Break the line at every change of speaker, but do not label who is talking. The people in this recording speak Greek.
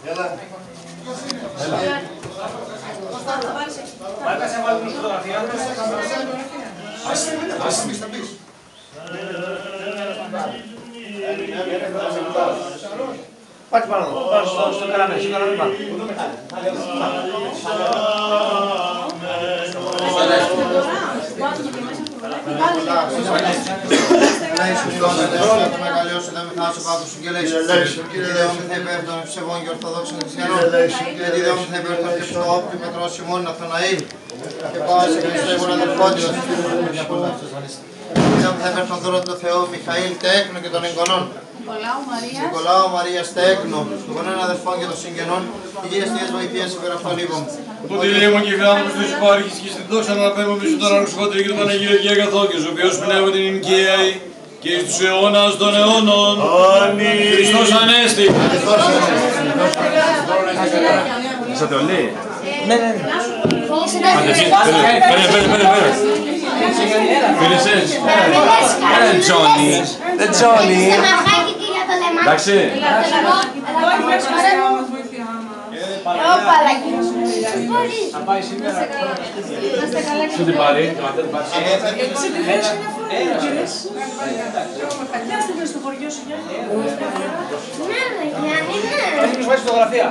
Έλα.
Μάρκα, σε βάλουμε τη φωτογραφία.
Ας θα πεις.
Πάτε πάνω εδώ. Στο καραμέ, στο καραμέ πάνω.
Το μεγαλειώσου δεν με χάσω κάτω σου και λέει κύριε Δεόμηθα υπέρ των ευσεβών και ορθοδόξων χριστιανών κύριε Δεόμηθα υπέρ των Χριστόφ και Πετρός ημών Αθωναήλ και πάω σε Χριστό ημών αδελφόντιος κύριε Δεόμηθα υπέρ των δώρων του Θεού Μιχαήλ Τέκνο και των εγγονών Νικολάου Μαρίας Τέκνο των γονέων αδελφών και των συγγενών υγείας Θείας βοηθείας υπέρ αυτών λίγων.
Οπότε λέγουμε και φιλάνθρωπος τους υπάρχεις και στην δόξα να αναπέμπουμε στον τον Αρουσφότερη και τον Παναγύριο και αγαθό και ο οποίος πνεύμα την ενοικία και εις τους αιώνας των αιώνων. Αμήν. Χριστός Ανέστη. Είσατε όλοι.
Ναι.
Πέρα. Φίλησες. Έλα Τζόνι. Τζόνι. Εντάξει.
Θα πάει σήμερα.
Σου την πάρει.
Στο χωριό σου, Γιάννη.
Ναι, Γιάννη, ναι. Έχει προσβάσει φωτογραφία.